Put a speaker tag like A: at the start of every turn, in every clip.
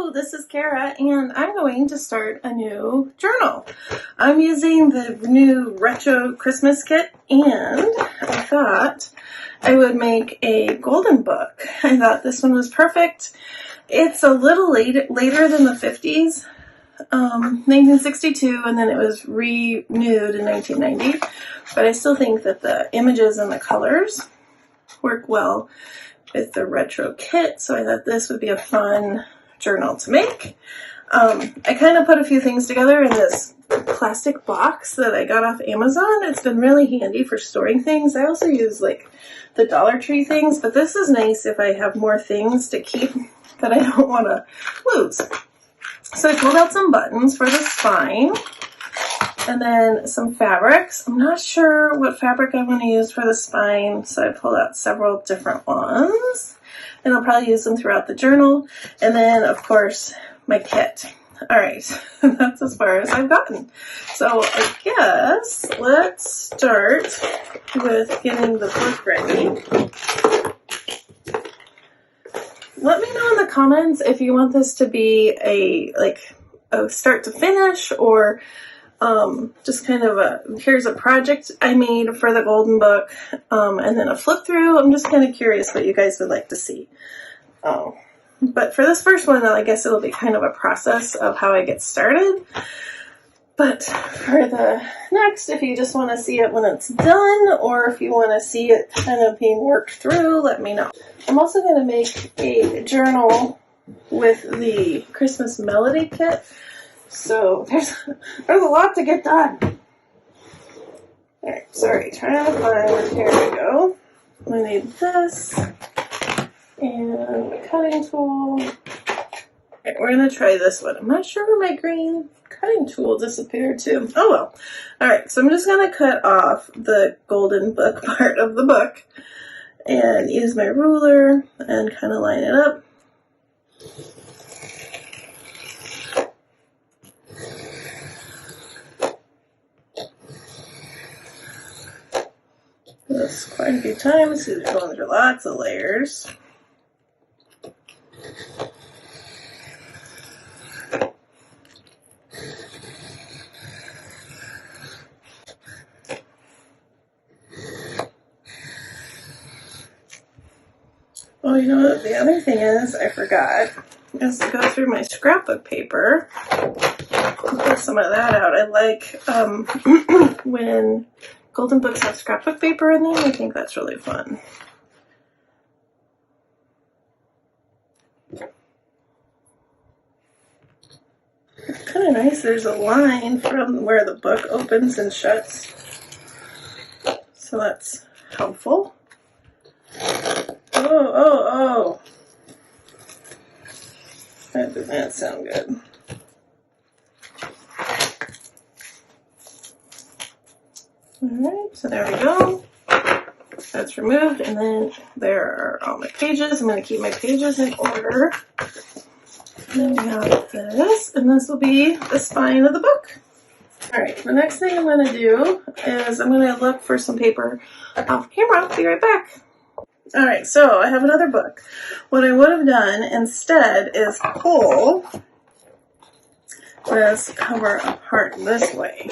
A: Hello, this is Cara, and I'm going to start a new journal. I'm using the new retro Christmas kit, and I thought I would make a golden book. I thought this one was perfect. It's a little later than the 50s, 1962, and then it was renewed in 1990, but I still think that the images and the colors work well with the retro kit, so I thought this would be a fun journal to make. I kind of put a few things together in this plastic box that I got off Amazon. It's been really handy for storing things. I also use like the Dollar Tree things, but this is nice if I have more things to keep that I don't want to lose. So I pulled out some buttons for the spine and then some fabrics. I'm not sure what fabric I want to use for the spine, so I pulled out several different ones, and I'll probably use them throughout the journal. And then, of course, my kit. All right, that's as far as I've gotten. So I guess let's start with getting the book ready. Let me know in the comments if you want this to be a start to finish, or just kind of here's a project I made for the golden book, and then a flip through. I'm just kind of curious what you guys would like to see. But for this first one, I guess it'll be kind of a process of how I get started. But for the next, if you just want to see it when it's done, or if you want to see it kind of being worked through, let me know. I'm also going to make a journal with the Christmas Melody kit. So there's a lot to get done. Alright, sorry, trying to find, here we go. We need this, and a cutting tool. Alright, we're going to try this one. I'm not sure where my green cutting tool disappeared to. Oh well. Alright, so I'm just going to cut off the golden book part of the book, and use my ruler, and kind of line it up. This quite a few times because we're going through lots of layers. Oh, you know what? The other thing is, I forgot, is to go through my scrapbook paper and put some of that out. I like when golden books have scrapbook paper in them. I think that's really fun. It's kind of nice. There's a line from where the book opens and shuts, so that's helpful. Oh. That did not sound good. Alright, so there we go. That's removed, and then there are all my pages. I'm going to keep my pages in order. And then we have this, and this will be the spine of the book. Alright, the next thing I'm going to do is I'm going to look for some paper off camera. I'll be right back. Alright, so I have another book. What I would have done instead is pull this cover apart this way.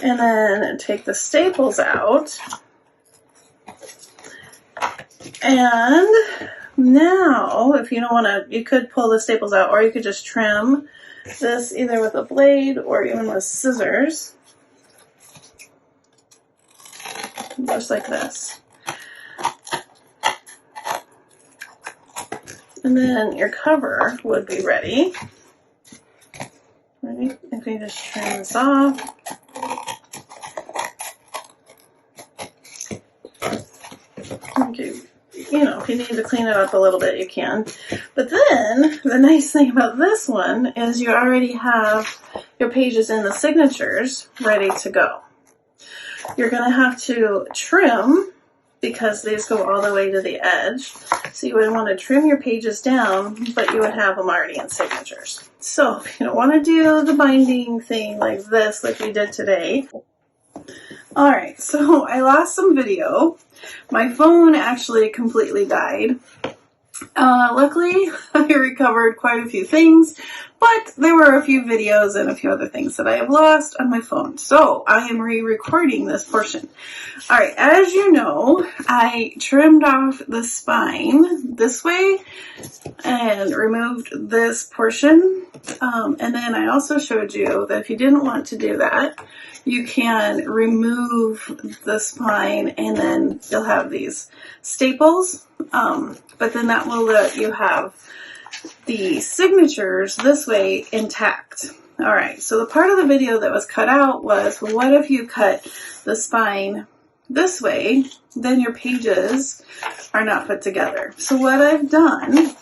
A: And then take the staples out. And now, if you don't want to, you could pull the staples out, or you could just trim this either with a blade or even with scissors. Just like this. And then your cover would be ready. Right? If you just trim this off. You know, if you need to clean it up a little bit, you can. But then, the nice thing about this one is you already have your pages and the signatures ready to go. You're going to have to trim, because these go all the way to the edge. So you would want to trim your pages down, but you would have them already in signatures. So if you don't want to do the binding thing like this, like we did today. Alright, so I lost some video. My phone actually completely died. Luckily, I recovered quite a few things, but there were a few videos and a few other things that I have lost on my phone. So I am re-recording this portion. All right, as you know, I trimmed off the spine this way and removed this portion. And then I also showed you that if you didn't want to do that, you can remove the spine and then you'll have these staples. But then that will let you have the signatures this way intact. All right, so the part of the video that was cut out was, what if you cut the spine this way, then your pages are not put together. So what I've done is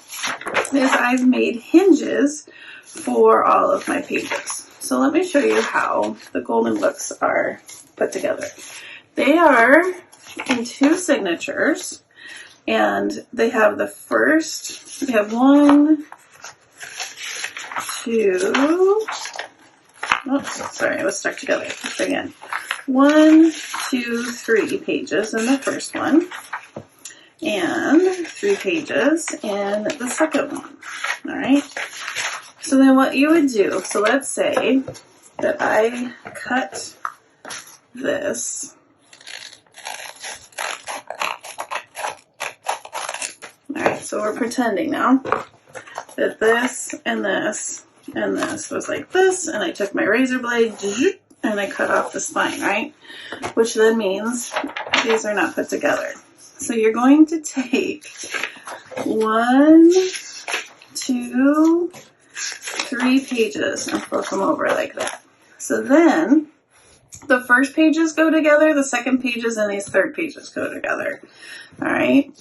A: I've made hinges for all of my pages. So let me show you how the golden books are put together. They are in two signatures, and they have the first, we have 1, 2, oops, sorry, I was stuck together. Let's try again. 1, 2, 3 pages in the first one, and 3 pages in the second one. All right. So then what you would do, so let's say that I cut this. All right, so we're pretending now that this and this and this was like this, and I took my razor blade and I cut off the spine, right? Which then means these are not put together. So you're going to take 1, 2, 3 pages and flip them over like that. So then the first pages go together, the second pages and these third pages go together. All right.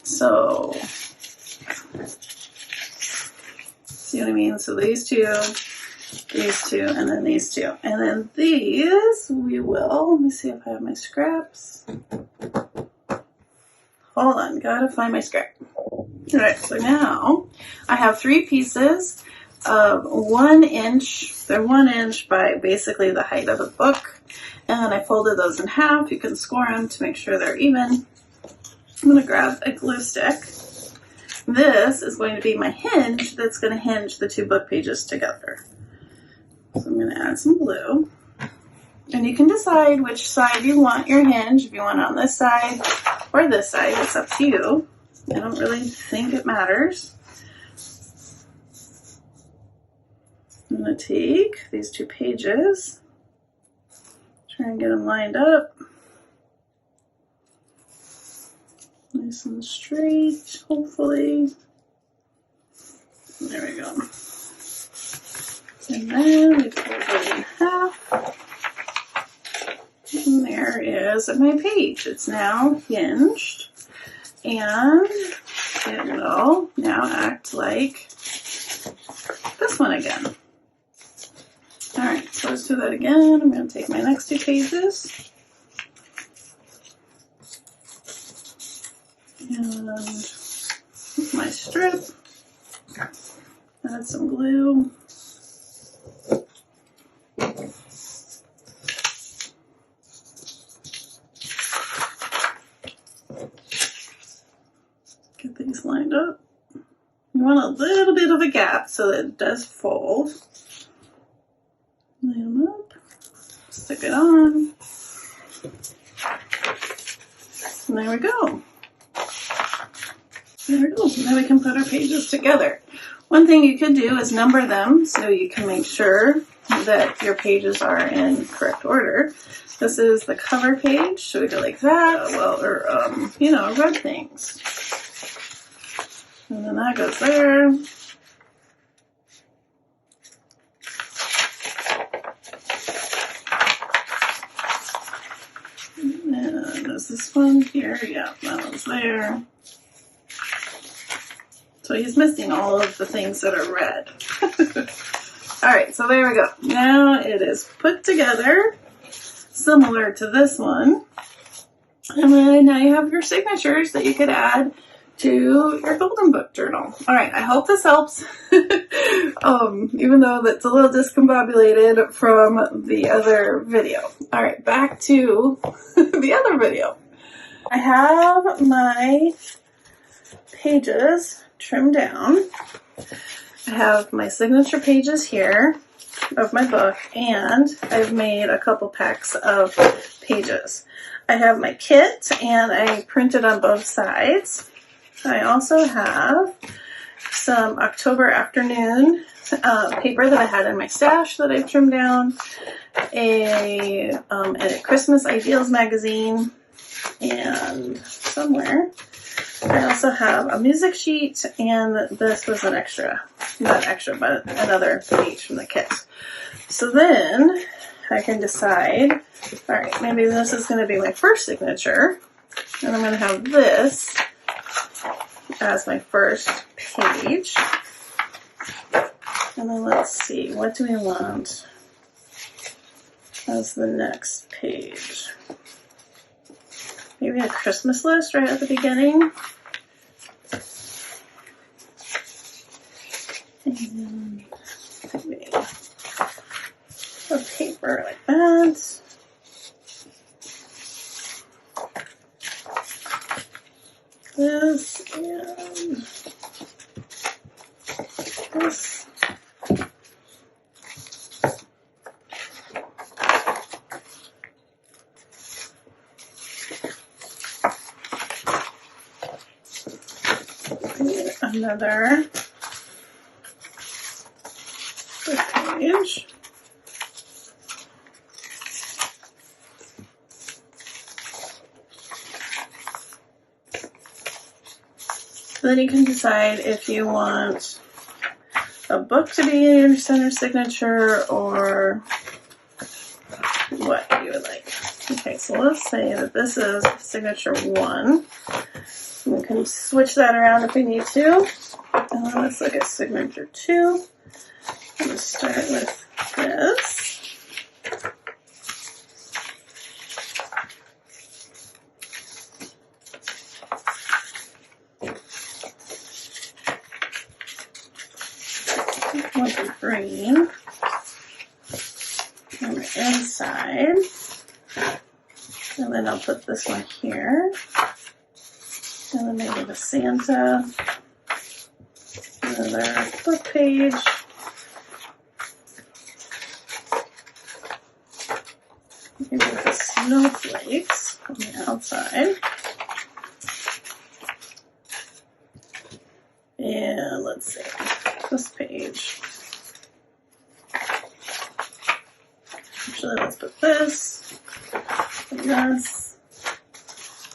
A: So, see what I mean? So these two, and then these two. And then these we will, let me see if I have my scraps. Hold on, gotta find my scrap. All right, so now I have 3 pieces of 1 inch. They're 1 inch by basically the height of the book. And then I folded those in half. You can score them to make sure they're even. I'm gonna grab a glue stick. This is going to be my hinge that's gonna hinge the 2 book pages together. So I'm gonna add some glue. And you can decide which side you want your hinge, if you want it on this side or this side, it's up to you. I don't really think it matters. I'm gonna take these 2 pages, try and get them lined up. Nice and straight, hopefully. There we go. And then we fold it in half. And there is my page. It's now hinged. And it will now act like this one again. Alright, so let's do that again. I'm going to take my next 2 pages. And my strip. Add some glue. Get these lined up. You want a little bit of a gap so that it does fold. Lay them up. Stick it on. And there we go. There we go. Now we can put our pages together. One thing you could do is number them so you can make sure that your pages are in correct order. This is the cover page, so we go like that, well, or, you know, red things. And then that goes there. And there's this one here, yeah, that one's there. So he's missing all of the things that are red. Alright, so there we go. Now it is put together, similar to this one. And then now you have your signatures that you could add to your golden book journal. Alright, I hope this helps. Even though that's a little discombobulated from the other video. Alright, back to the other video. I have my pages trimmed down. I have my signature pages here of my book, and I've made a couple packs of pages. I have my kit, and I printed on both sides. I also have some October afternoon paper that I had in my stash that I've trimmed down, a Christmas Ideals magazine, and somewhere I also have a music sheet, and this was an extra, not extra, but another page from the kit. So then I can decide, all right, maybe this is going to be my first signature, and I'm going to have this as my first page. And then let's see, what do we want as the next page? Maybe a Christmas list right at the beginning. And maybe a paper like that. This and this. Another page. Then you can decide if you want a book to be your center signature or what you would like. Okay, so let's say that this is signature 1. We can switch that around if we need to. And then let's look at signature 2. I'm going to start with this. Want the green on the inside. And then I'll put this one here. And then maybe the Santa. Another book page. Maybe the snowflakes on the outside. And let's see, this page. Actually, let's put this, and this,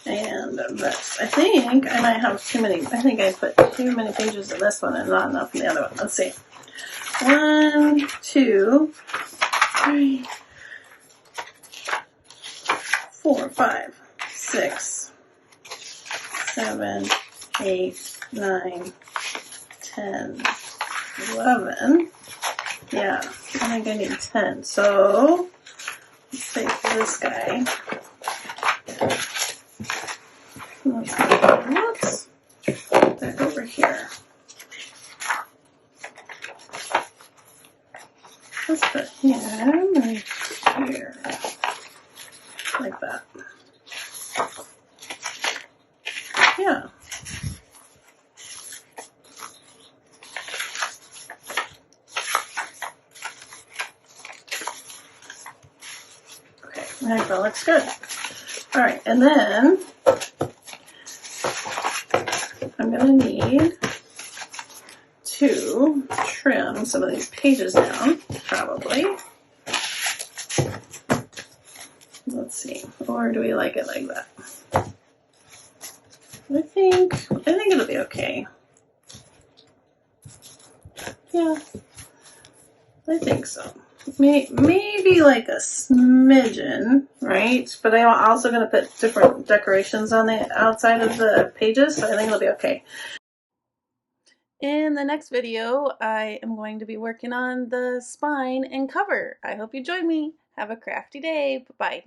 A: and this. I think I might have too many. I think I put too many pages in this one and not enough in the other one. Let's see. 1, 2, 3, 4, 5, 6, 7, 8, 9, 10, 11. Yeah, I think I need 10. So let's take this guy. Whoops. Put that over here. Let's put him right here. Like that. Yeah. I think that looks good. All right, and then I'm going to need to trim some of these pages down, probably. Let's see, or do we like it like that? I think it'll be okay. Yeah, I think so. Maybe like a smidgen, right? But I'm also going to put different decorations on the outside of the pages, so I think it'll be okay. In the next video, I am going to be working on the spine and cover. I hope you join me. Have a crafty day. Bye-bye.